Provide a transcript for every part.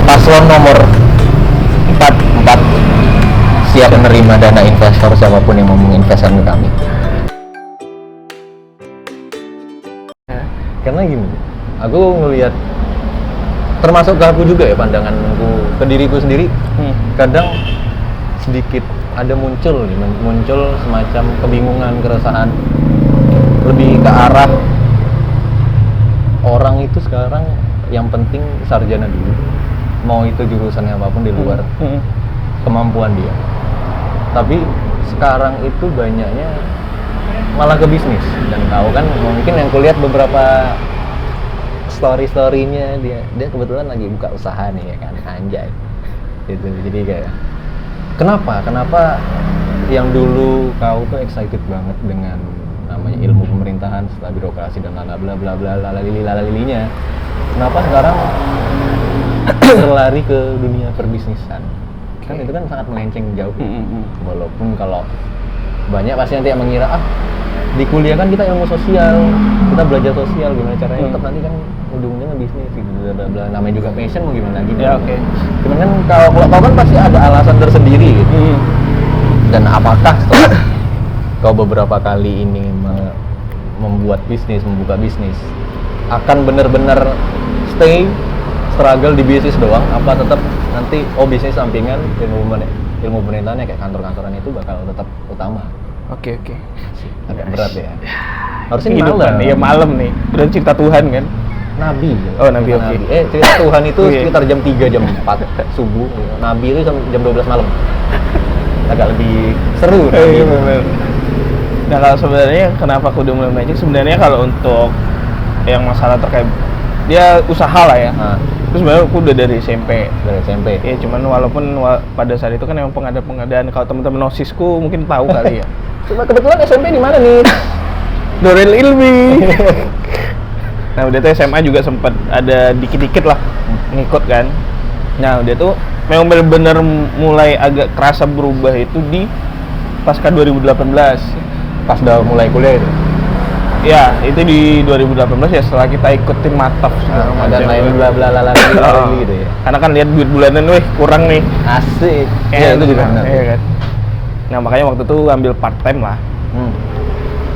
paslon nomor 4 siap menerima dana investor siapapun yang mau menginvestkan ke kami. Karena gini, aku ngelihat termasuk ke aku juga ya, pandanganku ke diriku sendiri, kadang sedikit ada muncul semacam kebingungan, keresahan, lebih ke arah orang itu sekarang yang penting sarjana dulu, mau itu jurusannya apapun di luar kemampuan dia. Tapi sekarang itu banyaknya malah ke bisnis, dan tahu kan mungkin yang kulihat beberapa story-storynya dia kebetulan lagi buka usaha nih ya kan, anjay gitu. Jadi kayak kenapa yang dulu kau tuh excited banget dengan namanya ilmu pemerintahan setelah birokrasi dan lalalinya, kenapa sekarang berlari ke dunia perbisnisan? Kan itu kan sangat melenceng jauh. Walaupun kalau banyak pasti nanti yang mengira di kuliah kan kita ilmu sosial, kita belajar sosial gimana caranya, tetap nanti kan ujungnya ngebisnis gitu, namanya juga passion, mau gimana lagi ya. Cuman kan kalau kau kan pasti ada alasan tersendiri gitu. Dan apakah setelah kau beberapa kali ini membuka bisnis akan benar-benar struggle di bisnis doang, apa tetap nanti bisnis sampingan ilmu pemerintahannya kayak kantor-kantoran itu bakal tetap utama? Oke. Agak berat ya. Harusnya malam. Iya, malam nih. Udah cerita Tuhan kan. Nabi. Nabi, oke. Cerita Tuhan itu sekitar jam 3, jam 4 subuh. Nabi itu jam 12 malam. Agak lebih seru. Iya, benar. Nah, kalau sebenarnya kenapa aku udah mulai magic? Sebenarnya kalau untuk yang masalah terkait dia usaha lah ya. Terus sebenarnya aku udah dari SMP. Ya, cuman walaupun pada saat itu kan emang pengadaan. Kalau teman-teman OSISku mungkin tahu kali ya. Cuma kebetulan SMP di mana nih? Dorel Ilmi. Nah, udah tuh SMA juga sempat ada dikit-dikit lah ngikut kan. Nah, udah tuh memang benar-benar mulai agak kerasa berubah itu di pasca 2018. Pas udah mulai kuliah itu? Ya, itu di 2018 ya, setelah kita ikutin mataf dan lain bla gitu ya. Karena kan lihat duit bulanan kurang nih. Asik. Ya, itu juga benar. Iya kan. Nah, makanya waktu itu ambil part time lah.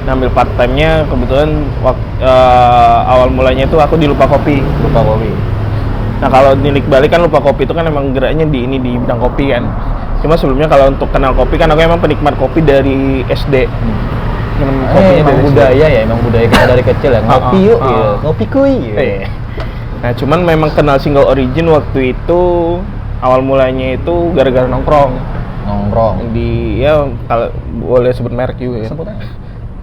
Ngambil part time-nya kebetulan awal mulanya itu aku di Lupa Kopi. Nah, kalau nilik balik kan Lupa Kopi itu kan emang geraknya di bidang kopi kan. Cuma sebelumnya kalau untuk kenal kopi kan aku emang penikmat kopi dari SD. Emang budaya kita dari kecil ya, ngopi yuk, ngopi kuy. Nah, cuman memang kenal Single Origin waktu itu awal mulanya itu gara-gara nongkrong di, ya kalau boleh sebut merek juga ya. Sebut aja.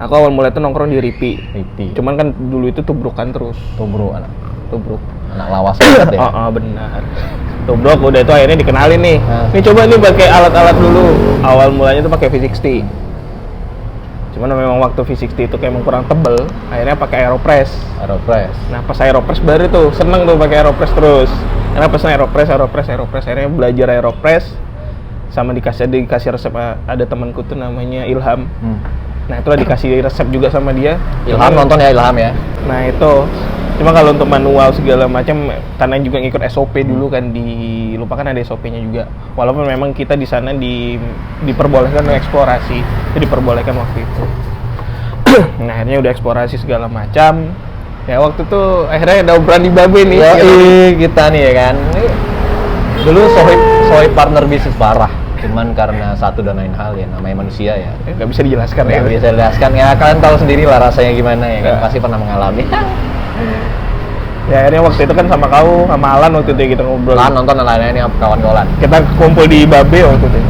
Aku awal mulai itu nongkrong di Ripi. Cuman kan dulu itu tubrukan terus. Tubruk anak lawas banget ya. Benar. Tubruk udah itu akhirnya dikenalin nih. Nih coba nih pakai alat-alat dulu. Awal mulanya itu pakai V60. Cuman memang waktu V60 itu kayak emang kurang tebel, akhirnya pakai Aeropress. Nah, pas Aeropress baru tuh seneng tuh pakai Aeropress terus. Karena pas Aeropress akhirnya belajar Aeropress, sama dikasih resep ada temanku tuh namanya Ilham. Nah, itulah dikasih resep juga sama dia. Ilham nonton ya, Ilham ya. Nah, itu. Cuma kalau untuk manual segala macam, karena juga ngikut SOP dulu kan, lupakan ada SOP-nya juga. Walaupun memang kita di sana diperbolehkan eksplorasi, itu diperbolehkan waktu itu. Nah, akhirnya udah eksplorasi segala macam. Ya, waktu itu akhirnya ada obrolan di Babe nih. Kita nih ya kan. Dulu sohib partner bisnis parah. Cuman karena satu dan lain hal ya, namanya manusia ya. Nggak bisa dijelaskan ya. Nggak bisa dijelaskan ya, kalian tahu sendiri lah rasanya gimana ya kan, pasti pernah mengalami. Ya, akhirnya waktu itu kan sama kau, sama Alan waktu itu kita ngobrol. Nonton dan lain-lain kawan-kawan. Kita kumpul di Babe waktu itu.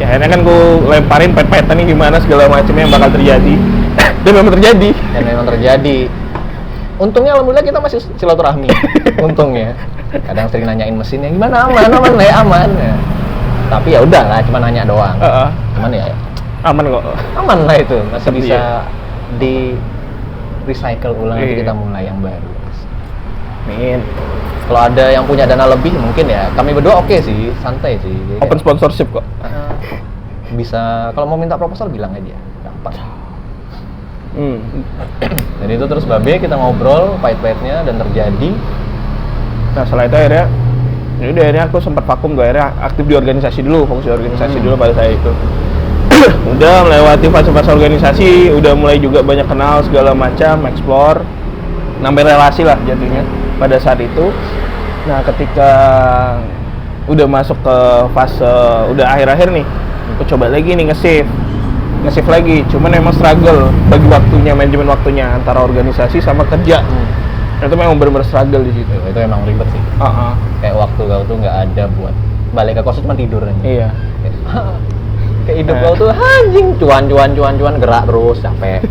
Ya, akhirnya kan gue lemparin pet-petan nih gimana segala macamnya yang bakal terjadi. Dan memang terjadi. Untungnya alhamdulillah kita masih silaturahmi. Untungnya. Kadang sering nanyain mesinnya gimana, aman ya. Tapi ya udah lah, cuma nanya doang. Cuman ya aman kok. Aman lah itu, masih bisa di recycle ulang, nanti kita mulai yang baru. Amin. Kalau ada yang punya dana lebih mungkin ya, kami berdua oke sih, santai sih. Open sponsorship kok. Bisa, kalau mau minta proposal bilang aja, gampang. Dan itu terus Babe kita ngobrol pahit-pahitnya dan terjadi. Nah setelah itu akhirnya aku sempat vakum tuh, akhirnya aktif di organisasi dulu, fokus di organisasi dulu pada saat itu. Udah melewati fase-fase organisasi, udah mulai juga banyak kenal segala macam, explore, nambah relasi lah jadinya pada saat itu. Nah ketika udah masuk ke fase udah akhir-akhir nih, aku coba lagi nih nge-shift lagi, cuman emang struggle bagi waktunya, manajemen waktunya antara organisasi sama kerja. Itu memang benar-benar struggle di situ. Itu emang ribet sih. Kayak waktu kau tuh nggak ada buat balik ke kos cuma tidur aja. Iya. Kayak hidup kau tuh anjing, cuan gerak terus capek.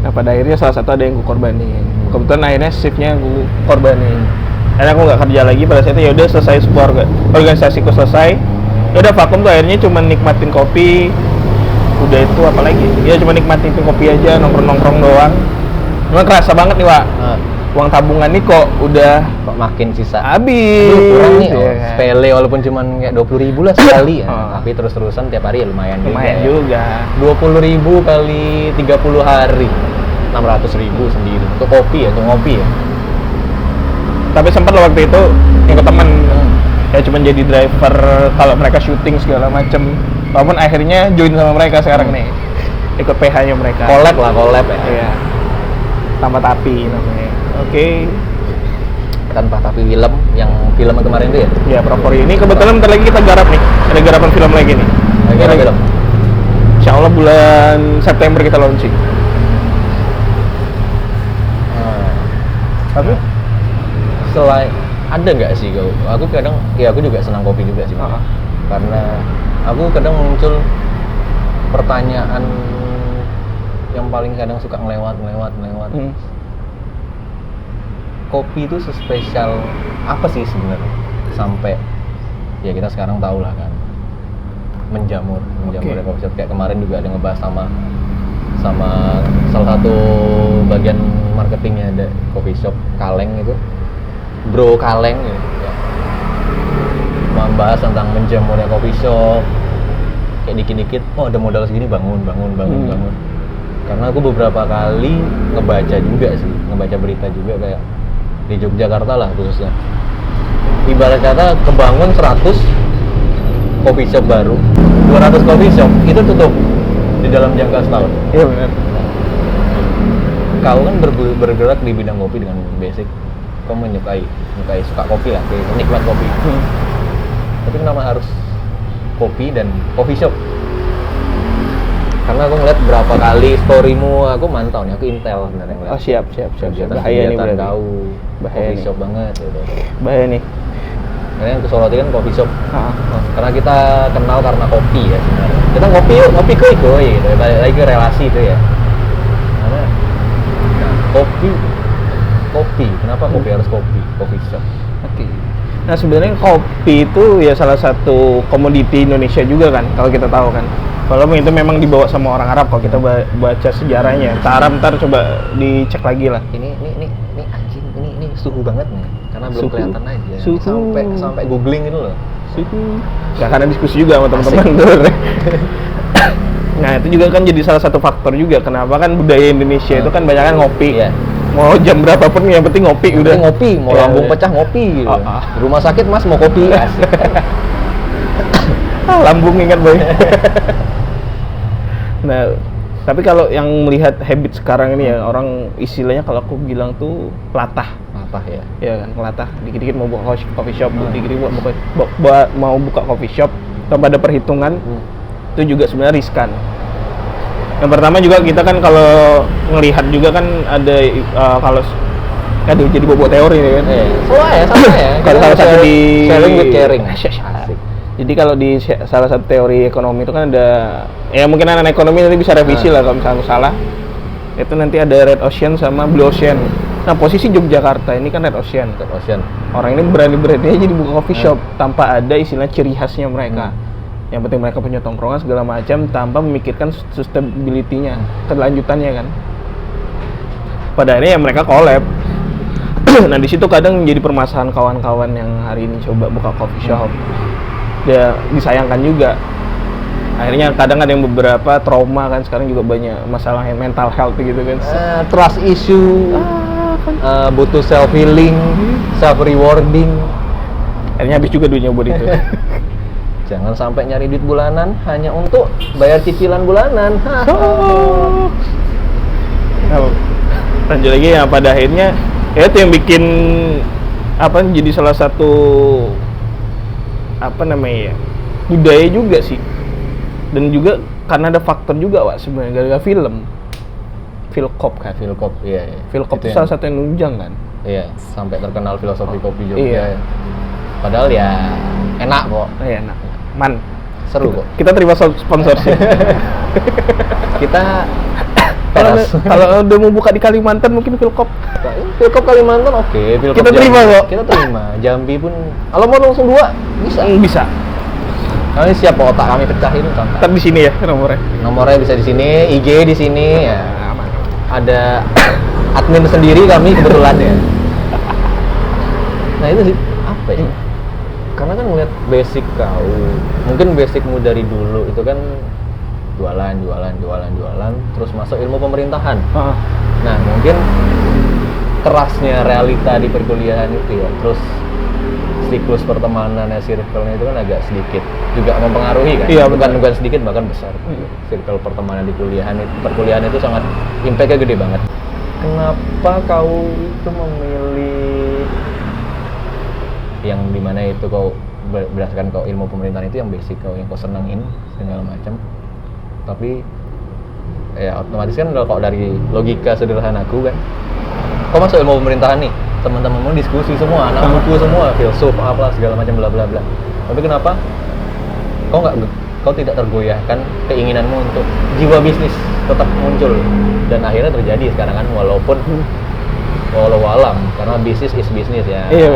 Nah pada akhirnya salah satu ada yang ku korbanin. Kebetulan akhirnya shiftnya aku korbanin. Akhirnya aku nggak kerja lagi pada saat itu. Ya udah selesai sebuah organisasiku selesai. Ya udah vakum tuh akhirnya cuma nikmatin kopi. Udah itu apa lagi? Ya cuma nikmatin kopi aja, nongkrong doang. Memang kerasa banget nih, Wak. Uang tabungan nih kok makin sisa. Habis. Kurang nih, sepele walaupun cuma kayak 20.000 lah sekali ya. Tapi terus-terusan tiap hari ya lumayan juga. 20.000 kali 30 hari. 600.000 sendiri untuk kopi ya, untuk ngopi ya. Tapi sempat waktu itu ikut temen ya cuma jadi driver kalau mereka syuting segala macem. Walaupun akhirnya join sama mereka sekarang nih, ikut PH-nya mereka. Collab ya. Iya. Tanpa tapi namanya. Oke. Tanpa tapi film kemarin itu ya? Ya, Propori ini kebetulan bentar lagi kita garap nih. Ada garapan film lagi nih. Garap film. Insya Allah bulan September kita launching. Tapi selain ada nggak sih kau? Aku kadang, ya aku juga senang kopi juga sih. Karena aku kadang muncul pertanyaan yang paling kadang suka ngelewat. Kopi itu sespesial apa sih sebenarnya sampai ya kita sekarang tahu lah kan menjamur kopi shop. Kayak kemarin juga ada ngebahas sama salah satu bagian marketingnya ada kopi shop Kaleng itu, Bro Kaleng gitu ya. Membahas tentang menjamurnya kopi shop, kayak dikit-dikit ada modal segini bangun. Karena aku beberapa kali ngebaca berita juga kayak di Yogyakarta lah khususnya, ibarat kata kebangun 100 coffee shop baru, 200 coffee shop itu tutup di dalam jangka setahun. Iya benar. Kau kan bergerak di bidang kopi dengan basic, kau menyukai suka kopi lah, penikmat kopi. Tapi kenapa harus kopi dan coffee shop? Karena aku ngeliat berapa kali storymu, aku mantau nih, aku intel sebenarnya ngeliat. Oh siap. Bahaya nih berarti. Kau bahaya coffee shop banget gitu. Bahaya nih. Karena yang kesoroti kan coffee shop. Karena kita kenal karena kopi ya sebenarnya. Kita ngopi kuy gitu. Balik lagi ke relasi itu ya. Karena kopi. Kenapa kopi harus coffee shop? Oke. Nah sebenarnya kopi itu ya salah satu komoditi Indonesia juga kan, kalau kita tahu kan. Walaupun itu memang dibawa sama orang Arab, kalau kita baca sejarahnya. Ntar coba dicek lagi lah. Ini anjing, ini suhu banget nih. Karena belum kelihatan aja. Suhu. Sampai googling itu loh. Suhu. Gak karena diskusi juga sama teman-teman tuh. Nah itu juga kan jadi salah satu faktor juga kenapa kan budaya Indonesia itu kan banyak kan ngopi. Iya. Mau jam berapapun yang penting ngopi udah. Ngopi, mau lambung pecah ngopi gitu. Di rumah sakit Mas mau kopi. Lambung ingat boy. Nah, tapi kalau yang melihat habit sekarang ini ya orang istilahnya kalau aku bilang tuh latah ya. Ya kan, latah. Dikit-dikit mau buka coffee shop, dikit-dikit mau buka coffee shop tanpa ada perhitungan. Itu juga sebenarnya riskan. Yang pertama juga kita kan kalau ngelihat juga kan ada kalau jadi bobo teori ya kan. Sama ya. Kalau salah satu di sharing with caring. Jadi kalau di salah satu teori ekonomi itu kan ada, ya mungkin anak ekonomi nanti bisa revisi lah kalau misalnya salah. Itu nanti ada Red Ocean sama Blue Ocean. Nah posisi Yogyakarta ini kan Red Ocean. Orang ini berani-beraninya jadi buka coffee shop tanpa ada istilah ciri khasnya mereka. Yang penting mereka punya tongkrongan segala macam tanpa memikirkan sustainability-nya, kelanjutannya kan. Pada akhirnya ya mereka collab. Nah di situ kadang menjadi permasalahan kawan-kawan yang hari ini coba buka coffee shop. Ya disayangkan juga. Akhirnya kadang ada yang beberapa trauma kan, sekarang juga banyak masalah mental health gitu kan. Trust issue. butuh self healing, self rewarding. Akhirnya habis juga duitnya buat itu. Jangan sampai nyari duit bulanan hanya untuk bayar cicilan bulanan. Lanjut lagi ya, pada akhirnya ya itu yang bikin jadi salah satu budaya juga sih. Dan juga karena ada faktor juga sebenarnya gara-gara film Philcop kan. Philcop, iya. Philcop itu salah satu yang nunjang kan. Iya, sampai terkenal filosofi kopi juga. Iya. Padahal ya enak kok. Iya, enak. Man, seru kok. Kita terima sponsorship. Kita kalau udah mau buka di Kalimantan mungkin Philcop. Philcop Kalimantan oke. Kita terima kok. Kita terima. Jambi pun kalau mau langsung 2 bisa. Bisa. Kami siap otak kami pecahin contoh. Ntar di sini ya nomornya. Nomornya bisa di sini, IG di sini ya. Aman. Ada admin sendiri kami kebetulan ya. Nah itu sih apa ya? Karena kan ngeliat basic kau, mungkin basicmu dari dulu itu kan jualan, terus masuk ilmu pemerintahan. Nah mungkin kerasnya realita di perkuliahan itu ya, terus siklus pertemanannya, circle-nya itu kan agak sedikit juga mempengaruhi kan. Iya, bukan sedikit, bahkan besar. Circle pertemanan di perkuliahan itu sangat impact-nya gede banget. Kenapa kau itu memilih yang dimana itu kau berdasarkan kau ilmu pemerintahan itu yang basic kau, yang kau senengin segala macam, tapi ya otomatis kan kalau dari logika sederhanaku kan, kau masuk ilmu pemerintahan nih, teman-temanmu diskusi semua, anak buku semua, filsuf apa segala macam bla bla bla. Tapi kenapa kau tidak tergoyahkan keinginanmu untuk jiwa bisnis tetap muncul, dan akhirnya terjadi sekarang kan, walaupun walau alam, karena bisnis is bisnis ya. Iya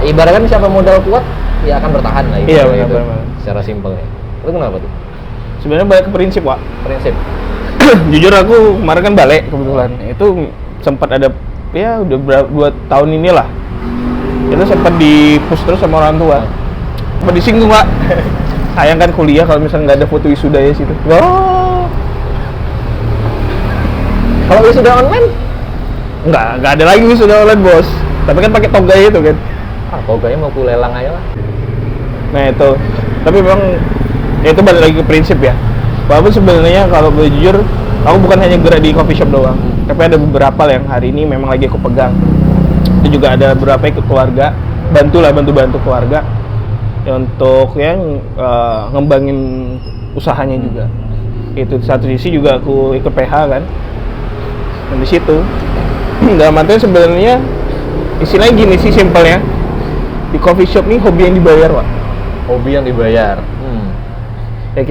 Ibaratkan siapa modal kuat ya akan bertahan lah. Iya gitu. benar. Secara simpelnya. Itu kenapa tuh? Sebenarnya balik ke prinsip, Wak. Prinsip. Jujur aku kemarin kan balik kebetulan. Itu sempat ada ya udah 2 tahun inilah. Itu sempat di-push terus sama orang tua. Sempat disinggung, Wak. Sayang kan kuliah kalau misalnya nggak ada foto wisuda ya situ. Wah. Kalau wisuda online? Nggak ada lagi wisuda online, Bos. Tapi kan pakai toga itu kan. Toganya mau ku lelang aja lah. Nah itu. Tapi memang ya itu balik lagi ke prinsip ya. Walaupun sebenarnya kalau boleh jujur, aku bukan hanya gerak di coffee shop doang. Tapi ada beberapa yang hari ini memang lagi aku pegang. Itu juga ada beberapa ikut keluarga, bantu keluarga ya, untuk yang ngembangin usahanya juga. Itu di satu sisi juga aku ikut PH kan. Dan di situ dalam artian sebenarnya istilahnya gini sih simpelnya, di coffee shop nih hobi yang dibayar, Pak. Hobi yang dibayar. Ya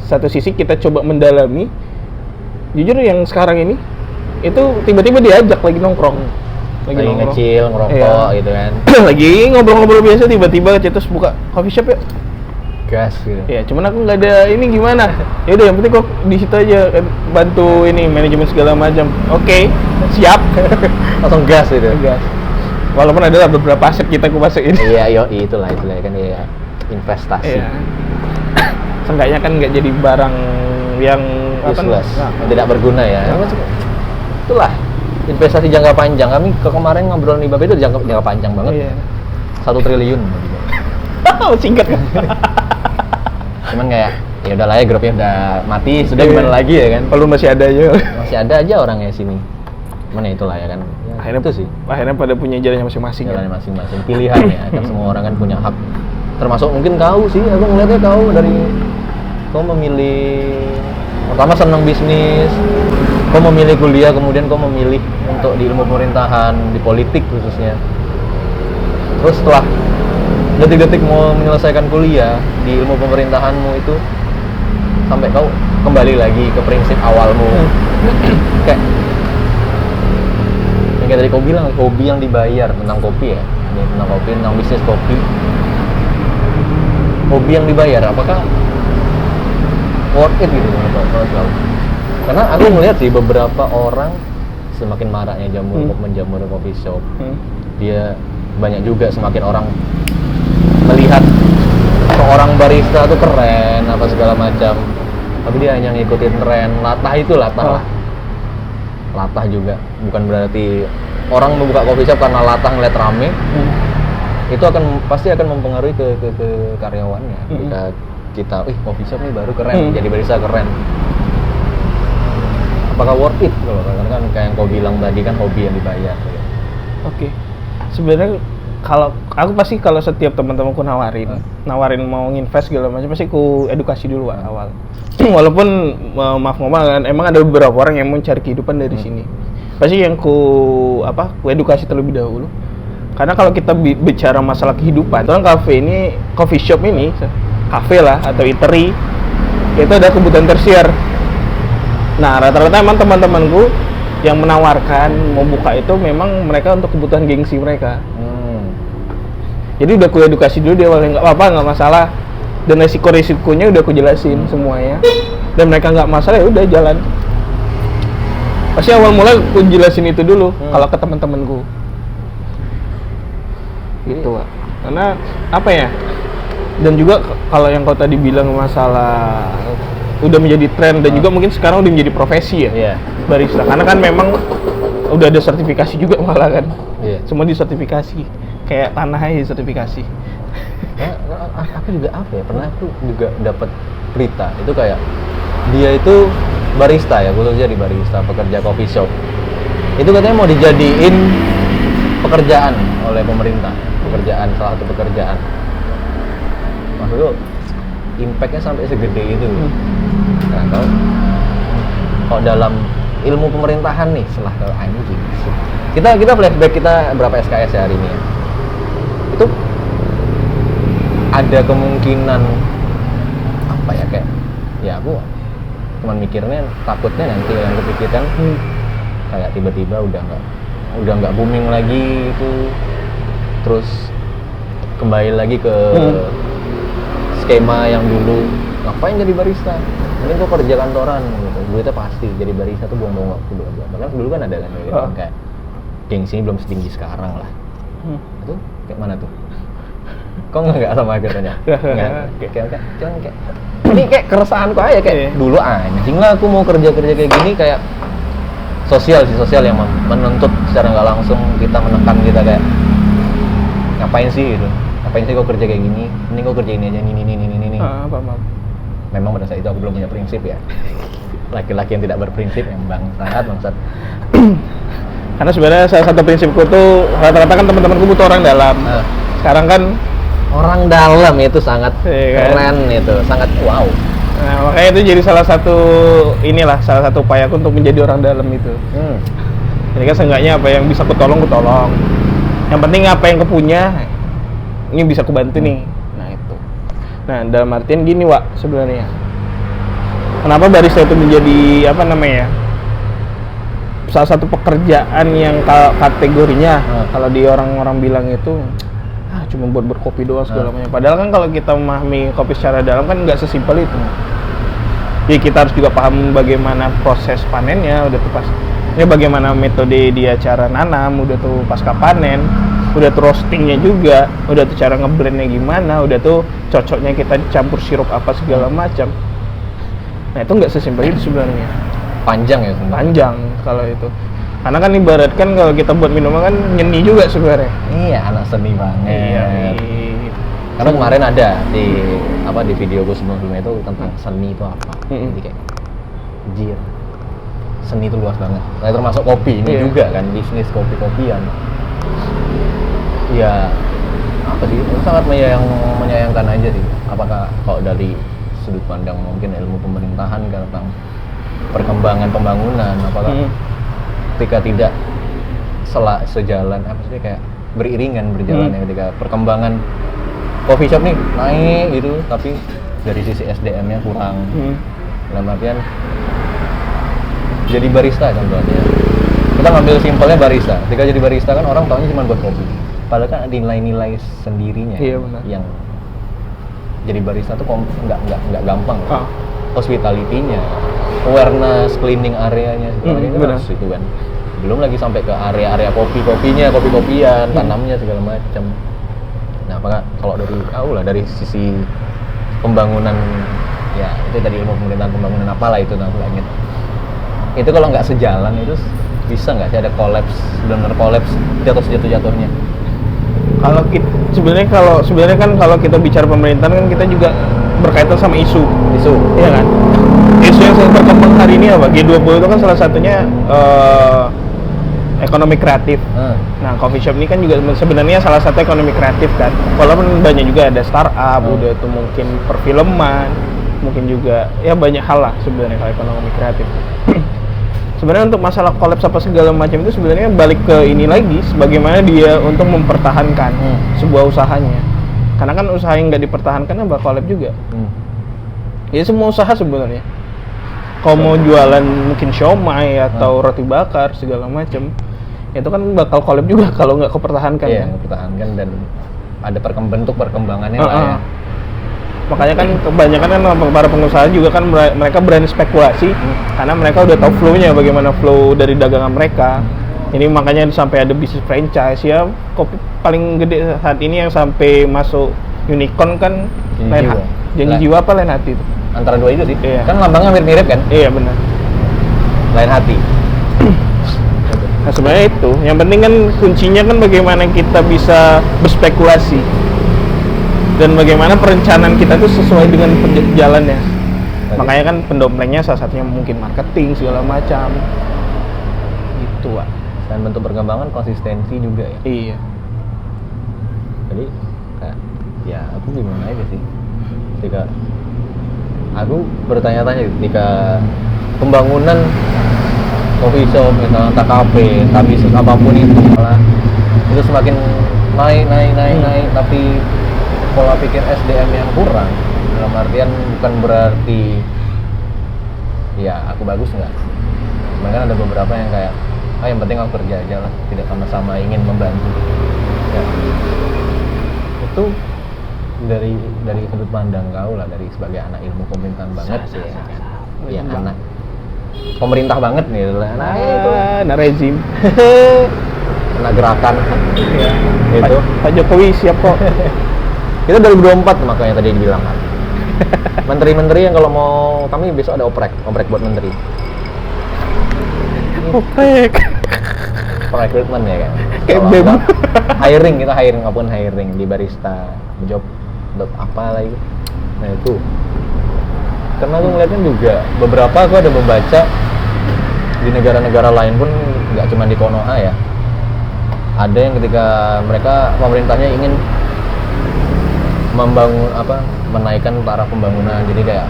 satu sisi kita coba mendalami. Jujur yang sekarang ini itu tiba-tiba diajak lagi nongkrong, lagi ngecil, ngerokok gitu kan. Lagi ngobrol-ngobrol biasa, tiba-tiba cetus buka coffee shop yuk. Gas gitu. Ya, cuman aku nggak ada ini gimana. Ya udah yang penting kok di situ aja bantu ini manajemen segala macam. Oke, siap. Langsung gas gitu. Gas. Walaupun ada beberapa aset kita aku masukin. Iya, itulah kan ya investasi. Iya. Seenggaknya kan nggak jadi barang yang useless, tidak berguna ya. Itulah investasi jangka panjang. Kami kemarin ngobrol nih Bapak itu jangka panjang banget. Iya. 1 triliun. Singkat kan. Cuman kayak ya udahlah ya, grupnya udah mati, sudah gimana lagi ya kan. Kalau masih ada aja. Masih ada aja orangnya sini. Mana itulah ya kan. Akhirnya itu sih. Akhirnya pada punya jalannya masing-masing. Jalannya masing-masing. Pilihan ya. Kan semua orang kan punya hak. Termasuk mungkin kau sih. Aku ngeliatnya kau memilih pertama senang bisnis. Kau memilih kuliah, kemudian kau memilih untuk di ilmu pemerintahan, di politik khususnya. Terus setelah detik-detik mau menyelesaikan kuliah di ilmu pemerintahanmu itu, sampai kau kembali lagi ke prinsip awalmu. Kayak yang tadi kau bilang, hobi yang dibayar, tentang kopi ya, ini tentang kopi, tentang bisnis kopi. Hobi yang dibayar, apakah worth it gitu menurut kau? Karena aku melihat sih beberapa orang semakin maraknya menjamur coffee shop, dia banyak juga semakin orang melihat seorang barista tuh keren apa segala macam, tapi dia hanya ngikutin tren latah lah. latah juga. Bukan berarti orang membuka coffee shop karena latah ngeliat rame. Itu pasti akan mempengaruhi ke karyawannya. Ketika kita, coffee shop nih baru keren, jadi barista keren. Apakah worth it? Karena kan kayak yang kau bilang tadi kan hobi yang dibayar. Oke. Sebenarnya kalau aku pasti kalau setiap teman-temanku nawarin mau nginvest segala macam pasti ku edukasi dulu awal. Walaupun maaf ngomong kan emang ada beberapa orang yang mau cari kehidupan dari sini. Pasti yang ku edukasi terlebih dahulu. Karena kalau kita bicara masalah kehidupan, orang coffee shop ini, kafe lah atau eatery, itu ada kebutuhan tersier. Nah, rata-rata emang teman-temanku yang menawarkan mau buka itu memang mereka untuk kebutuhan gengsi mereka. Jadi udah aku edukasi dulu di awalnya, nggak apa-apa, nggak masalah. Dan resiko-resikonya udah aku jelasin semuanya. Dan mereka nggak masalah, ya udah jalan. Pasti awal mula aku jelasin itu dulu kalau ke teman-temanku. Gitu, Pak. Karena apa ya? Dan juga kalau yang kau tadi bilang masalah udah menjadi tren dan juga mungkin sekarang udah menjadi profesi ya, barista. Karena kan memang udah ada sertifikasi juga malah kan. Semua disertifikasi. Kayak tanah aja sertifikasi. Aku juga pernah aku juga dapat berita itu kayak dia itu barista ya, khususnya di barista, pekerja coffee shop. Itu katanya mau dijadiin pekerjaan oleh pemerintah, salah satu pekerjaan. Maksudnya impact-nya sampai segede itu. Nah, kalau dalam ilmu pemerintahan nih, setelah ke anjing. Kita flashback kita berapa SKS ya hari ini ya. Itu ada kemungkinan kayak aku cuman mikirnya takutnya nanti yang kepikirkan kayak tiba-tiba udah nggak booming lagi itu, terus kembali lagi ke skema yang dulu, ngapain jadi barista, mending kok kerja kantoran gitu, duitnya pasti, jadi barista tuh buang-buang waktu bla-bla. Bahkan dulu kan ada kan kayak gengsi belum setinggi sekarang lah. Itu kayak mana tuh? Kok nggak sama katanya? Kayak ini kayak keresahanku aja kayak dulu anjing lah aku mau kerja kayak gini, kayak sosial yang menuntut secara nggak langsung kita menekan kita kayak ngapain sih kok kerja kayak gini, ini kok kerja ini aja ini. Memang pada saat itu aku belum punya prinsip ya. Laki-laki yang tidak berprinsip yang bangsat. Karena sebenarnya salah satu prinsipku tuh rata-rata kan teman-temanku butuh orang dalam. Sekarang kan orang dalam itu sangat keren itu, sangat wow. Nah, makanya itu jadi salah satu upayaku untuk menjadi orang dalam itu. Jadi kan seenggaknya apa yang bisa kutolong. Yang penting apa yang kupunya ini bisa kubantu nih. Nah itu. Nah dalam artian gini Wak sebenarnya. Kenapa barista itu menjadi salah satu pekerjaan yang kategorinya kalau di orang-orang bilang itu cuma buat berkopi doang segala macam. Padahal kan kalau kita memahami kopi secara dalam kan nggak sesimpel itu. Jadi kita harus juga paham bagaimana proses panennya, udah tuh bagaimana metode dia cara nanam, udah tuh pasca panen, udah tuh roastingnya juga, udah tuh cara ngeblendnya gimana, udah tuh cocoknya kita campur sirup apa segala macam. Nah itu nggak sesimpel itu sebenarnya. Panjang ya sebenarnya. Panjang kalau itu. Karena kan ibaratkan kalau kita buat minuman kan nyeni juga sebenarnya. Iya, anak seni banget. Iya. Karena kemarin ada di video gue sebelumnya itu tentang seni itu apa. Jadi kayak seni itu luas banget. Nah, termasuk kopi ini juga kan, bisnis kopi-kopian. Ya itu sangat menyayangkan aja sih. Apakah kalau dari sudut pandang mungkin ilmu pemerintahan tentang perkembangan pembangunan, apakah ketika tidak sejalan, kayak beriringan berjalannya ketika perkembangan coffee shop nih naik gitu, tapi dari sisi SDM-nya kurang. Dalam artian jadi barista contohnya, kita ngambil simpelnya barista. Ketika jadi barista kan orang taunya cuma buat kopi, padahal kan ada nilai-nilai sendirinya yang jadi barista tuh nggak gampang. Hospitality-nya, awareness, cleaning areanya, segala macam itu kan. Belum lagi sampai ke area-area kopi-kopian, tanamnya segala macam. Nah, apakah kalau dari sisi pembangunan ya itu tadi ilmu pemerintahan pembangunan apalah itu aku ingat. Itu kalau nggak sejalan itu bisa nggak sih ada kolaps, benar kolaps jatuh-jatuhnya? Kalau sebenarnya kan kalau kita bicara pemerintahan kan kita juga berkaitan sama isu, iya kan? Isu yang sedang berkembang hari ini apa? G20 itu kan salah satunya ekonomi kreatif. Nah, coffee shop ini kan juga sebenarnya salah satu ekonomi kreatif kan. Walaupun banyak juga ada startup, udah tuh mungkin perfilman, mungkin juga ya banyak hal lah sebenarnya kalau ekonomi kreatif. Sebenarnya untuk masalah kolaps apa segala macam itu sebenarnya balik ke ini lagi, sebagaimana dia untuk mempertahankan sebuah usahanya. Karena kan usaha yang nggak dipertahankan bakal kolaps juga. Ya semua usaha sebenarnya. Kalau mau jualan mungkin siomay atau roti bakar segala macam, itu kan bakal kolaps juga kalau nggak kepertahankan. Iya, kepertahankan dan ada bentuk perkembangannya lah ya. Makanya kan kebanyakan kan para pengusaha juga kan mereka berani spekulasi karena mereka udah tahu flow-nya, bagaimana flow dari dagangan mereka. Ini makanya sampai ada bisnis franchise ya. Kopi paling gede saat ini yang sampai masuk unicorn kan Janji Jiwa apa Lain Hati itu? Antara dua itu sih. Iya. Kan lambangnya mirip-mirip kan? Iya benar. Lain Hati. Nah sebenarnya itu, yang penting kan kuncinya kan bagaimana kita bisa berspekulasi dan bagaimana perencanaan kita itu sesuai dengan jalannya. Makanya kan pendomplengnya salah satunya mungkin marketing segala macam. Gitu, Pak. Dan bentuk perkembangan konsistensi juga ya. Iya. Jadi ya aku bingung aja sih. Ketika aku bertanya-tanya ketika pembangunan coffee shop misalnya KKP, tapi apapun itu malah itu semakin naik tapi pola pikir SDM yang kurang, dalam artian bukan berarti ya aku bagus nggak, bahkan ada beberapa yang kayak yang penting aku kerja aja lah, tidak sama-sama ingin membantu ya. Itu dari sudut pandang kau lah, dari sebagai anak ilmu pemerintahan banget sih ya anak pemerintah banget nih lah, anak rezim anak gerakan ya. Itu Pak Jokowi siap kok. Kita 2024 makanya tadi dibilang kan. Menteri-menteri yang kalau mau kami besok ada oprek buat menteri. Oprek. Rekrutmen ya kan. Kayak BEM. Kita hiring di barista, job apa lagi. Nah itu. Karena aku ngeliatnya juga beberapa aku ada membaca di negara-negara lain pun nggak cuma di Konoha ya. Ada yang ketika mereka pemerintahnya ingin menaikkan para pembangunan, jadi kayak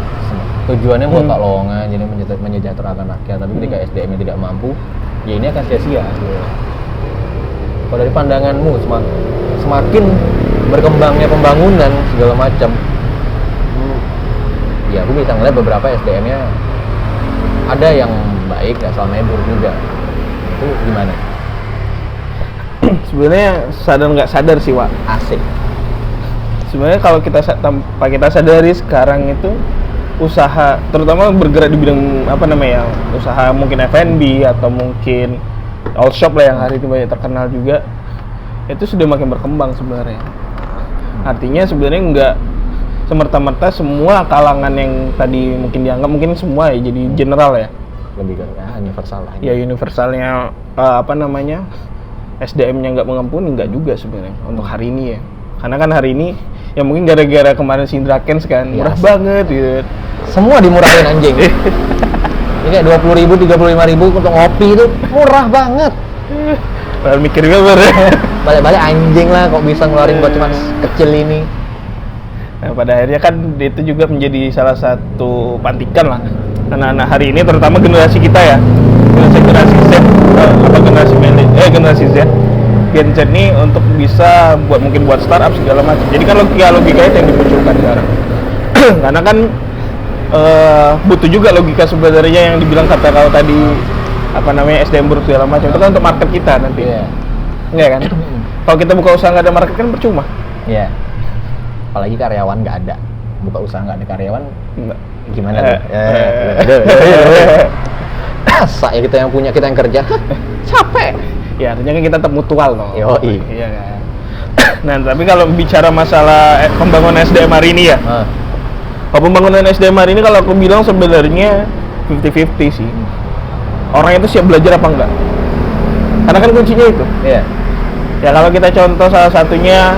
tujuannya buat Pak Lowongan, jadi menyejahterakan rakyat, tapi ketika SDM-nya tidak mampu, ya ini akan sia-sia. Kalau dari pandanganmu semakin berkembangnya pembangunan segala macam, ya aku bisa ngeliat beberapa SDM-nya ada yang baik, nggak selamanya buruk juga. Itu gimana? Sebenarnya sadar nggak sadar sih, Wak. Asik. Sebenarnya kalau tanpa kita sadari sekarang itu usaha, terutama bergerak di bidang usaha mungkin F&B atau mungkin all shop lah yang hari ini banyak terkenal juga, itu sudah makin berkembang sebenarnya. Artinya sebenarnya nggak semerta-merta semua kalangan yang tadi mungkin dianggap mungkin semua ya jadi general ya. Lebih ke universal lah. Ya universalnya SDM-nya nggak mengampuni, nggak juga sebenarnya untuk hari ini ya. Karena kan hari ini ya mungkin gara-gara kemarin si Indra Kents kan murah banget gitu. Semua dimurahin anjing. Ini kayak 20.000, 35.000 untuk ngopi itu murah banget. Padahal mikir juga Balik-balik anjing lah kok bisa ngeluarin buat cuman kecil ini. Nah, pada akhirnya kan itu juga menjadi salah satu pantikan lah anak-anak hari ini, terutama generasi kita ya, generasi Z generasi Z Gen Z ini untuk bisa buat startup segala macam. Jadi kan logika itu yang dimunculkan sekarang. Karena kan butuh juga logika sebenarnya yang dibilang kata kau tadi SDM buruk segala macam, itu kan untuk market kita nanti. Enggak kan? Kalau kita buka usaha nggak ada market kan percuma. Iya. Apalagi karyawan nggak ada, buka usaha nggak ada karyawan, gimana tuh? Masa ya kita yang punya, kita yang kerja, capek. Ya artinya kan kita tetap mutual loh. Yoi. Iya kan. Nah tapi kalau bicara masalah pembangunan SDM hari ini ya, kalau pembangunan SDM hari ini kalau aku bilang sebenarnya 50-50 sih. Orang itu siap belajar apa enggak? Karena kan kuncinya itu. Iya. Ya kalau kita contoh salah satunya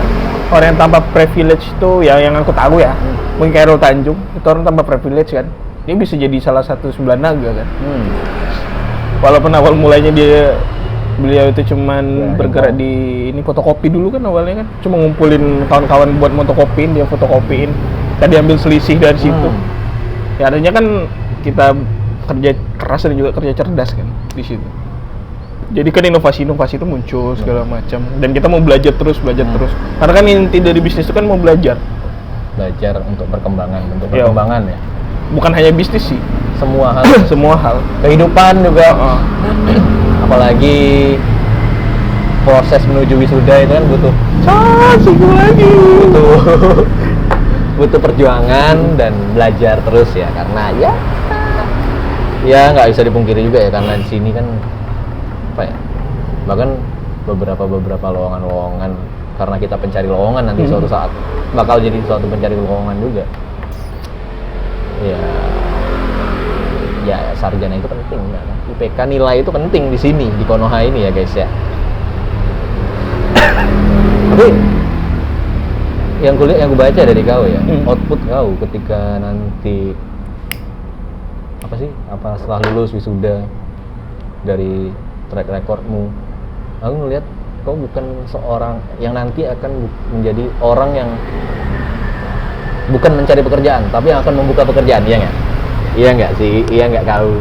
orang yang tanpa privilege itu ya yang aku tahu ya, mungkin Khairul Tanjung itu orang tanpa privilege kan, dia bisa jadi salah satu sebelah naga kan. Walaupun awal mulanya beliau itu cuman bergerak di ini fotokopi dulu kan awalnya kan, cuma ngumpulin kawan-kawan buat fotokopiin, dia fotokopiin, tadi ambil selisih dari situ. Ya artinya kan kita kerja keras dan juga kerja cerdas kan di situ. Jadi kan inovasi-inovasi itu muncul segala macam dan kita mau belajar terus. Karena kan inti dari bisnis itu kan mau belajar untuk perkembangan, ya. Bukan hanya bisnis sih, Semua hal. semua hal. Kehidupan juga. Apalagi proses menuju wisuda itu kan butuh butuh perjuangan dan belajar terus ya, karena ya nggak bisa dipungkiri juga ya, karena di sini kan apa ya, bahkan beberapa lowongan karena kita pencari lowongan nanti suatu saat bakal jadi suatu pencari lowongan juga ya sarjana itu penting ya. IPK nilai itu penting di sini di Konoha ini ya guys ya. Tapi yang gue baca dari kau ya, output kau ketika nanti setelah lulus wisuda, dari track recordmu, aku ngeliat kau bukan seorang yang nanti akan menjadi orang yang bukan mencari pekerjaan, tapi yang akan membuka pekerjaan, iya nggak? Iya nggak sih? Iya nggak kau?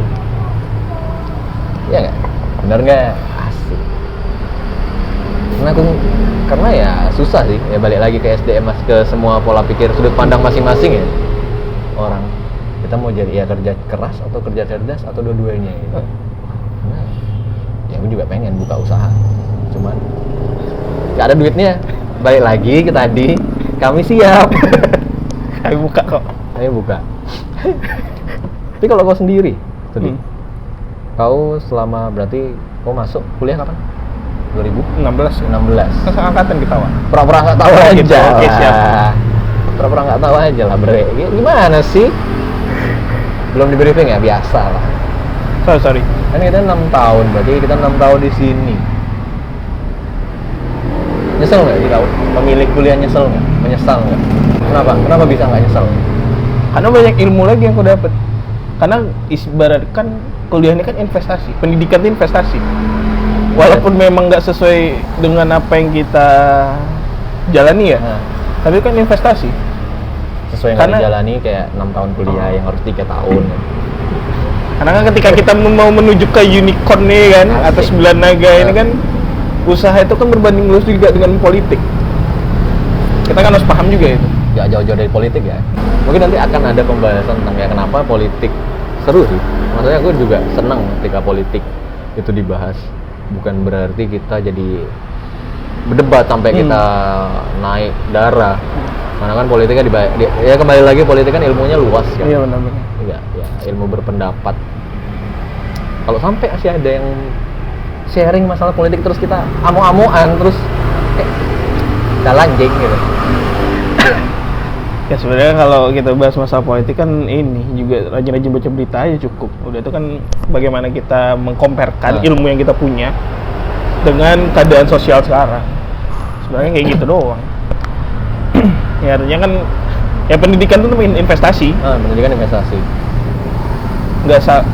Iya nggak? Bener nggak? Asik. Karena ya susah sih, ya balik lagi ke SDM, ke semua pola pikir, sudut pandang masing-masing ya orang. Kita mau jadi ya kerja keras atau kerja cerdas atau dua-duanya gitu. Nah, ya aku juga pengen buka usaha, cuman nggak ada duitnya. Balik lagi ke tadi, kami siap. Kami buka kok. Ayo buka. Tapi kalau kau sendiri, kau selama berarti kau masuk kuliah kapan? 2016. Masa angkatan kita, Wak? Pura-pura nggak tahu aja. Gitu. Oke, siap. Pura-pura nggak tahu aja lah, Bre. Gimana sih? Belum di briefing ya, biasa lah. Sorry. Kan kita 6 tahun, berarti kita 6 tahun di sini. Nyesel nggak sih kau? Pemilik kuliah nyesel nggak? Menyesal nggak? Kenapa bisa nggak nyesel? Karena banyak ilmu lagi yang kau dapat. Karena ibaratkan kuliah ini kan investasi, pendidikan itu investasi. Walaupun memang nggak sesuai dengan apa yang kita jalani ya, tapi kan investasi. Sesuai yang dijalani kayak 6 tahun kuliah yang harus 3 tahun. Karena kan ketika kita mau menuju ke unicorn nih kan, atau 9 naga ini kan, usaha itu kan berbanding lurus juga dengan politik. Kita kan harus paham juga itu. Gak jauh-jauh dari politik ya. Mungkin nanti akan ada pembahasan tentang kayak kenapa politik seru sih. Maksudnya aku juga senang ketika politik itu dibahas. Bukan berarti kita jadi berdebat sampai kita naik darah. Karena kan politiknya ya kembali lagi, politik kan ilmunya luas kan. Iya benar-benar. Ya ilmu berpendapat. Kalau sampai masih ada yang sharing masalah politik terus kita amo-amoan terus jalan jeng gitu. Ya sebenarnya kalau kita bahas masalah politik kan ini juga rajin-rajin baca berita aja cukup. Udah itu kan bagaimana kita mengkomparkan ilmu yang kita punya dengan keadaan sosial sekarang. Sebenarnya kayak gitu doang. Ya artinya kan ya pendidikan itu investasi. Pendidikan investasi.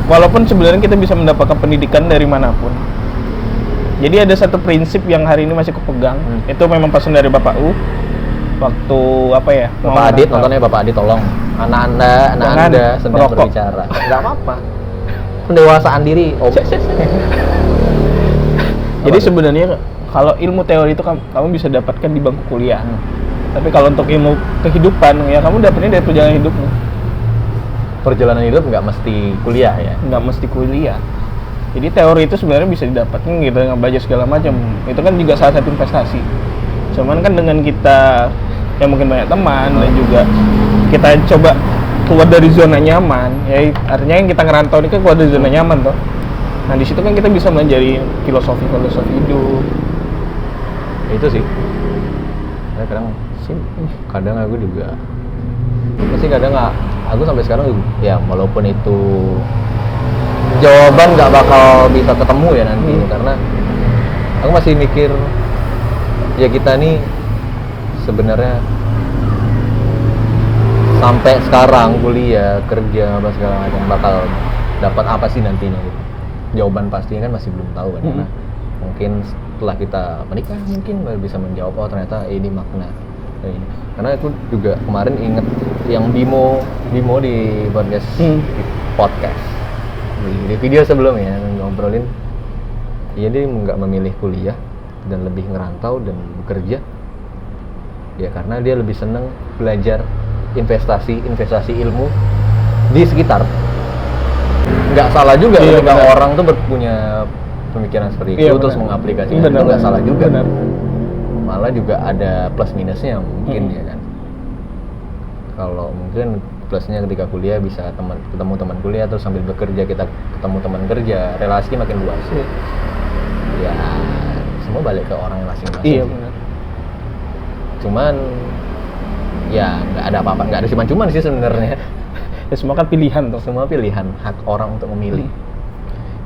Walaupun sebenarnya kita bisa mendapatkan pendidikan dari manapun. Jadi ada satu prinsip yang hari ini masih kupegang. Itu memang pesan dari Bapak U. Waktu apa ya? Bapak Adit, nontonnya Bapak Adit, tolong. Anak Anda sedang berbicara. Enggak apa-apa. Pendewasaan diri. Jadi sebenarnya kalau ilmu teori itu kamu bisa dapatkan di bangku kuliah. Tapi kalau untuk ilmu kehidupan ya kamu dapatnya dari perjalanan hidupmu. Perjalanan hidup nggak mesti kuliah ya? Nggak mesti kuliah. Jadi teori itu sebenarnya bisa didapatkan gitu dengan belajar segala macam. Itu kan juga salah satu investasi. Cuman kan dengan kita yang mungkin banyak teman dan juga kita coba keluar dari zona nyaman, ya artinya yang kita ngerantau ini kan keluar dari zona nyaman toh. Nah di situ kan kita bisa mempelajari filosofi hidup. Itu sih. Kadang aku juga aku sampai sekarang ya walaupun itu jawaban nggak bakal bisa ketemu ya nanti karena Aku masih mikir ya kita nih sebenarnya sampai sekarang kuliah, kerja apa segala macam bakal dapat apa sih nantinya gitu. Jawaban pastinya kan masih belum tahu kan, karena mungkin setelah kita menikah mungkin baru bisa menjawab oh ternyata ini makna ini. Karena aku juga kemarin inget yang Bimo di podcast di video sebelumnya ngobrolin ya dia nggak memilih kuliah dan lebih ngerantau dan bekerja ya karena dia lebih seneng belajar investasi ilmu di sekitar. Nggak salah juga ketika orang tuh punya pemikiran seperti itu terus mengaplikasikan itu nggak salah juga. Bener. Malah juga ada plus minusnya mungkin ya kan. Kalau mungkin plusnya ketika kuliah bisa ketemu teman kuliah terus sambil bekerja kita ketemu teman kerja, relasi makin luas. Ya semua balik ke orang masing-masing. Iya benar. Cuman ya nggak ada apa-apa, nggak ada cuman sih sebenarnya. Ya semua kan pilihan tuh. Semua pilihan, hak orang untuk memilih.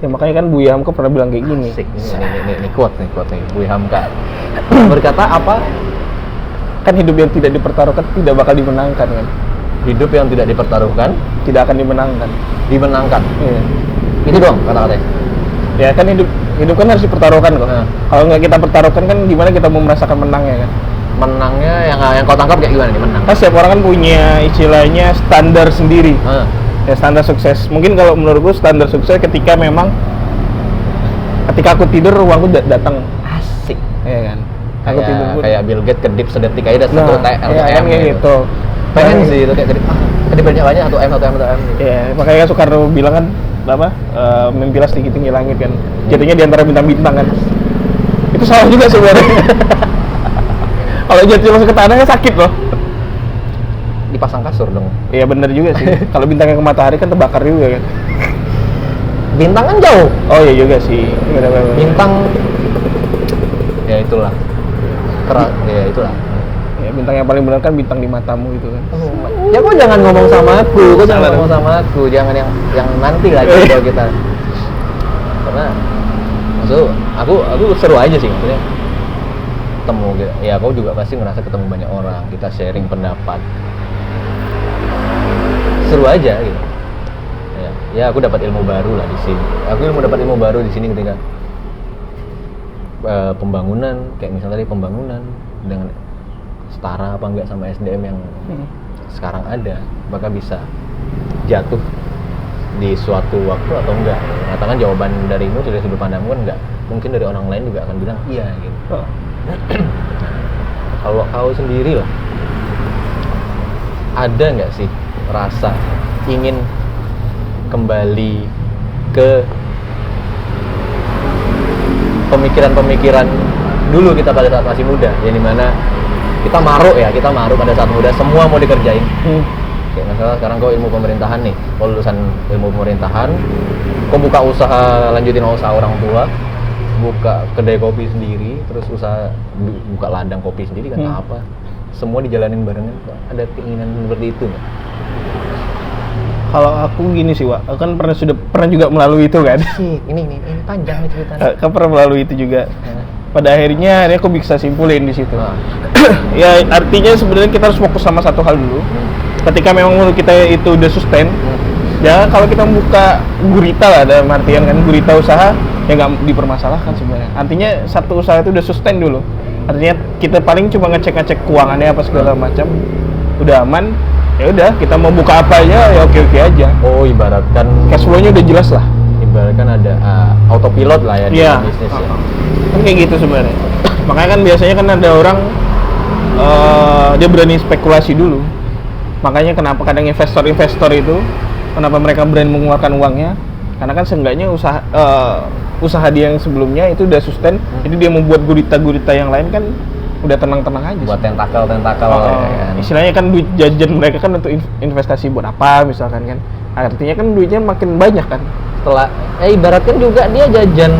Ya makanya kan Buya Hamka pernah bilang kayak gini. Asik, ini quote nih Buya Hamka. Berkata apa? Kan hidup yang tidak dipertaruhkan tidak bakal dimenangkan kan. Hidup yang tidak dipertaruhkan tidak akan dimenangkan. Dimenangkan. Iya. Itu dong kata-katanya. Ya kan hidup kan harus dipertaruhkan kok. Kalau nggak kita pertaruhkan kan gimana kita mau merasakan menangnya kan? Menangnya yang kau tangkap kayak gimana nih menang? Kan setiap orang kan punya istilahnya standar sendiri. Ya standar sukses. Mungkin kalau menurut gue standar sukses ketika aku tidur uangku datang. Asik. Iya kan. Aku tidur kayak Bill Gates kedip sedetik aja udah satu M gitu. Pengen sih itu kayak kedip banyak 1 M. Iya, makanya Soekarno bilang kan mimpilah setinggi-tinggi langit kan. Jadinya di antara bintang-bintang kan. Itu salah juga sebenarnya. Kalau jatuh langsung ke tanah kan sakit loh. Dipasang kasur dong. Iya benar juga sih. Kalau bintangnya ke matahari kan terbakar juga kan. Bintang kan jauh. Oh iya juga sih. Bintang ya itulah. Ya itulah. Ya bintang yang paling benar kan bintang di matamu itu kan. Ya kok jangan ngomong sama aku. Jangan yang nanti lagi kalau kita. Karena maksud aku seru aja sih maksudnya. Ketemu gitu. Ya kau juga pasti ngerasa ketemu banyak orang, kita sharing pendapat. Seru aja gitu. Ya aku dapat ilmu baru lah di sini. Aku dapat ilmu baru di sini ketika pembangunan, kayak misalnya tadi pembangunan dengan setara apa enggak sama SDM yang sekarang ada, maka bisa jatuh di suatu waktu atau enggak. Katakan jawaban darimu dari sudut pandangmu kan enggak, mungkin dari orang lain juga akan bilang iya gitu. Kalau kau sendiri lah, ada nggak sih rasa ingin kembali ke pemikiran-pemikiran dulu kita pada saat masih muda, yang dimana kita maruk pada saat muda, semua mau dikerjain. Kayak misalnya sekarang kau ilmu pemerintahan nih, kau lulusan ilmu pemerintahan, kau buka usaha, lanjutin usaha orang tua, buka kedai kopi sendiri, terus buka ladang kopi sendiri kan apa, semua dijalanin barengan. Ada keinginan seperti itu nggak? Kalau aku gini sih, Wak, aku kan pernah juga melalui itu kan. Ini panjang nih ceritanya. Aku pernah melalui itu juga. Pada akhirnya aku bisa simpulin di situ. Ya artinya sebenarnya kita harus fokus sama satu hal dulu. Ketika memang menurut kita itu udah sustain, ya kalau kita buka gurita lah, dalam artian kan gurita usaha ya nggak dipermasalahkan sebenarnya. Artinya satu usaha itu udah sustain dulu. Artinya kita paling cuma ngecek keuangannya apa segala macam, udah aman. Ya udah, kita mau buka apa aja ya oke aja. Oh, ibaratkan cash flow-nya udah jelas lah. Ibaratkan ada autopilot lah ya di bisnis ya. Kan kayak gitu sebenarnya. Makanya kan biasanya kan ada orang dia berani spekulasi dulu. Makanya kenapa kadang investor itu kenapa mereka berani mengeluarkan uangnya? Karena kan seenggaknya usaha dia yang sebelumnya itu udah sustain. Jadi dia membuat gurita-gurita yang lain kan udah tenang-tenang aja. Buat tentakel ya kan. Istilahnya kan duit jajan mereka kan untuk investasi buat apa misalkan kan. Artinya kan duitnya makin banyak kan. Setelah ibaratkan juga dia jajan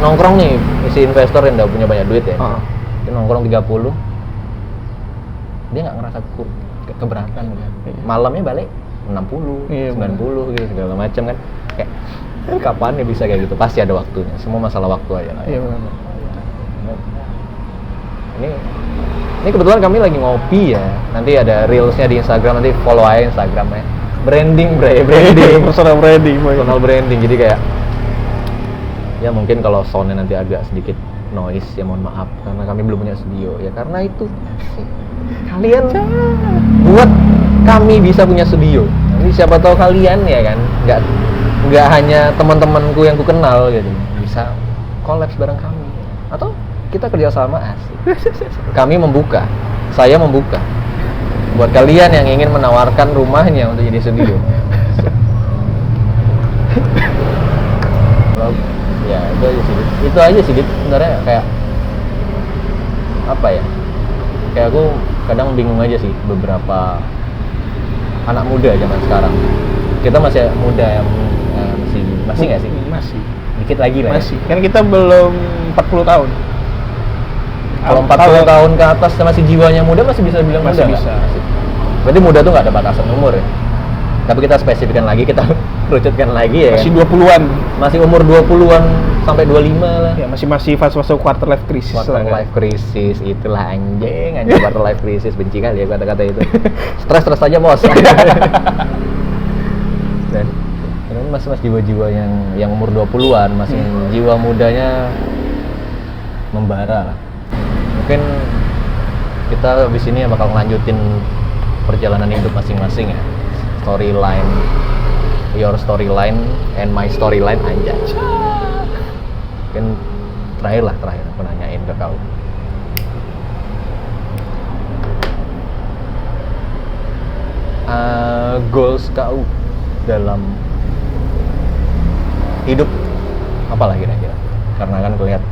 nongkrong nih, si investor yang udah punya banyak duit ya. Dia nongkrong 30. Dia nggak ngerasa keberatan kan. Malamnya balik 60, 90 gitu segala macam kan. Kayak Kapan ya bisa kayak gitu? Pasti ada waktunya. Semua masalah waktu aja lah. Iya benar. Ini kebetulan kami lagi ngopi ya. Nanti ada reelsnya di Instagram, nanti follow aja Instagramnya. Branding, branding. Personal branding. Personal branding. Jadi kayak ya mungkin kalau soundnya nanti agak sedikit noise ya mohon maaf karena kami belum punya studio ya karena itu kalian buat kami bisa punya studio. Nanti siapa tahu kalian ya kan nggak hanya teman-temanku yang ku kenal gitu bisa collabs bareng kami atau kita kerjasama asik. Kami membuka, saya membuka buat kalian yang ingin menawarkan rumahnya untuk jadi studio. Ya itu aja sih sebenarnya kayak apa ya, kayak aku kadang bingung aja sih beberapa anak muda zaman sekarang. Kita masih muda ya, masih nggak sih? Masih. Dikit lagi lah. Masih. Kan kita belum 40 tahun. Kalau 40 tahun ke atas masih jiwanya muda masih bisa bilang masih muda. Bisa. Berarti muda tuh nggak ada batasan umur ya. Tapi kita spesifikkan lagi, kita kerucutkan lagi ya. Masih 20-an. Masih umur 20-an sampai 25 lah. Ya, masih fase-fase quarter life crisis. Quarter life crisis, itulah anjing quarter life crisis, benci kali ya kata-kata itu. Stres aja, Bos. Dan masih jiwa-jiwa yang umur 20-an, masih jiwa mudanya membara lah. Mungkin kita habis ini bakal ngelanjutin perjalanan hidup masing-masing ya. Storyline, your storyline and my storyline anjay. Mungkin terakhir aku nanyain ke kau. Goals kau dalam hidup apalah kira-kira? Karena kan kulihat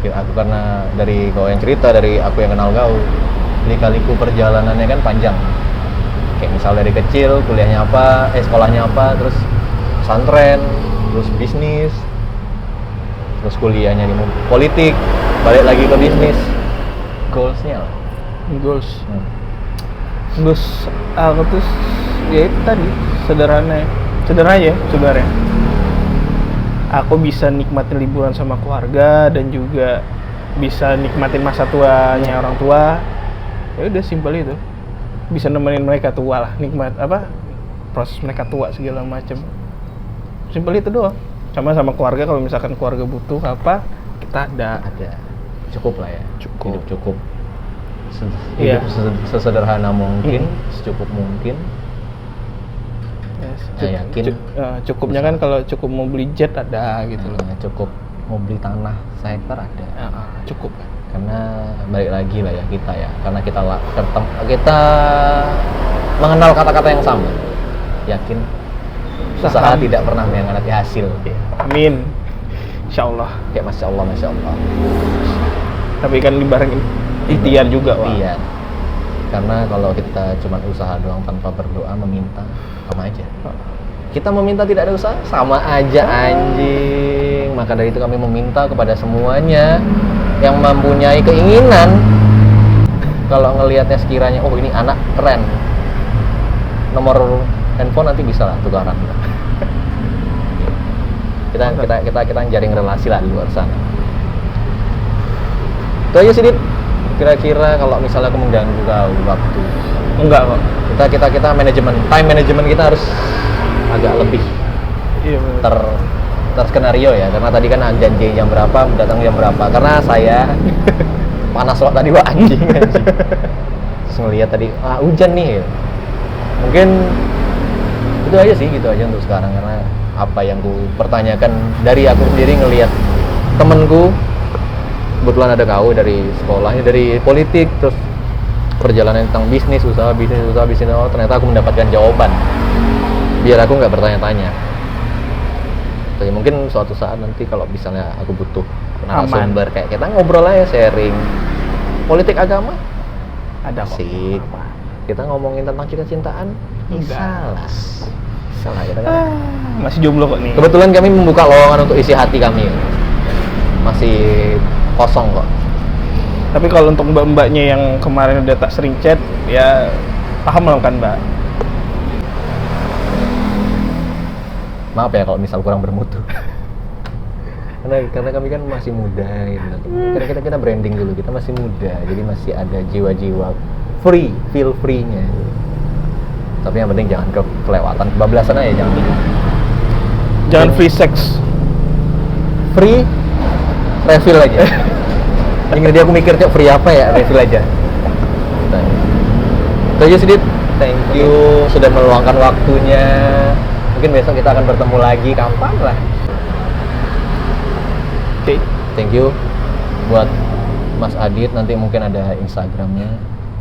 aku karena dari kau yang cerita, dari aku yang kenal kau, lika-liku perjalanannya kan panjang. Kayak misal dari kecil kuliahnya apa, sekolahnya apa, terus pesantren, terus bisnis, terus kuliahnya di politik, balik lagi ke bisnis. Goalsnya lah. Goals aku tuh ya itu tadi sederhana ya sebenarnya. Aku bisa nikmatin liburan sama keluarga dan juga bisa nikmatin masa tuanya orang tua. Ya udah simpel itu. Bisa nemenin mereka tua lah, nikmat proses mereka tua segala macam. Simpel itu doang. Sama keluarga, kalau misalkan keluarga butuh apa, kita ada. Cukup lah ya. Hidup cukup. Iya. Sesederhana mungkin, secukup mungkin. Ya, yakin. Cukupnya kan kalau cukup mau beli jet ada gitu loh. Cukup mau beli tanah sehektar ada. Cukup. Karena balik lagi lah ya kita ya, karena kita mengenal kata-kata yang sama, yakin usaha tidak pernah mengkhianati hasil. Amin, insyaallah. Kayak masya Allah. Tapi kan dibarengin ikhtiar juga, Wak. Iya. Karena kalau kita cuma usaha doang tanpa berdoa, meminta, sama aja. Kita meminta tidak ada usaha, sama aja anjing. Maka dari itu kami meminta kepada semuanya yang mempunyai keinginan, kalau ngelihatnya sekiranya, oh ini anak keren, nomor handphone nanti bisa lah tukaran. kita jaring relasi lah di luar sana. Itu aja sih, Dit. Kira-kira kalau misalnya aku mengganggu kau waktu. Enggak kok. Kita time management kita harus agak lebih. Iya, terskenario ya, karena tadi kan janji jam berapa, datang jam berapa, karena saya panas waktu tadi, wah anjing. Terus ngeliat tadi, hujan nih. Mungkin itu aja sih, gitu aja untuk sekarang, karena apa yang ku pertanyakan dari aku sendiri ngelihat temenku, kebetulan ada kau dari sekolahnya, dari politik, terus perjalanan tentang bisnis, usaha, oh ternyata aku mendapatkan jawaban, biar aku nggak bertanya-tanya. Jadi mungkin suatu saat nanti kalau misalnya aku butuh narasumber kayak kita ngobrol aja, sharing politik, agama, ada kok. Asik. Kita ngomongin tentang cinta-cintaan, bisa lah kita kan. Masih jomblo kok nih. Kebetulan kami membuka lowongan untuk isi hati kami, masih kosong kok. Tapi kalau untuk mbak-mbaknya yang kemarin udah tak sering chat, ya paham lah kan, Mbak. Maaf ya kalau misal kurang bermutu. karena kami kan masih muda gitu. Karena kita branding dulu, kita masih muda, jadi masih ada jiwa-jiwa feel free-nya. Tapi yang penting jangan kelewatan, kebablasan aja jangan free sex. Free refill aja. Ini tadi aku mikir free apa ya, refill aja. Itu aja sedikit. Thank you sudah meluangkan waktunya. Mungkin besok kita akan bertemu lagi kapan lah. Oke. Thank you buat Mas Adit, nanti mungkin ada Instagramnya.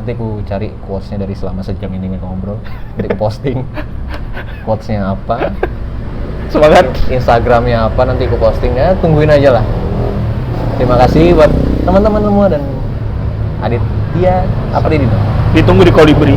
Nanti aku cari quotes-nya dari selama sejam ini ngobrol. Nanti aku posting quotes-nya apa. Semangat. Instagramnya apa, nanti aku postingnya. Tungguin aja lah. Terima kasih buat teman-teman semua dan Adit. Dia apa Dino? Ditunggu di Kolibri.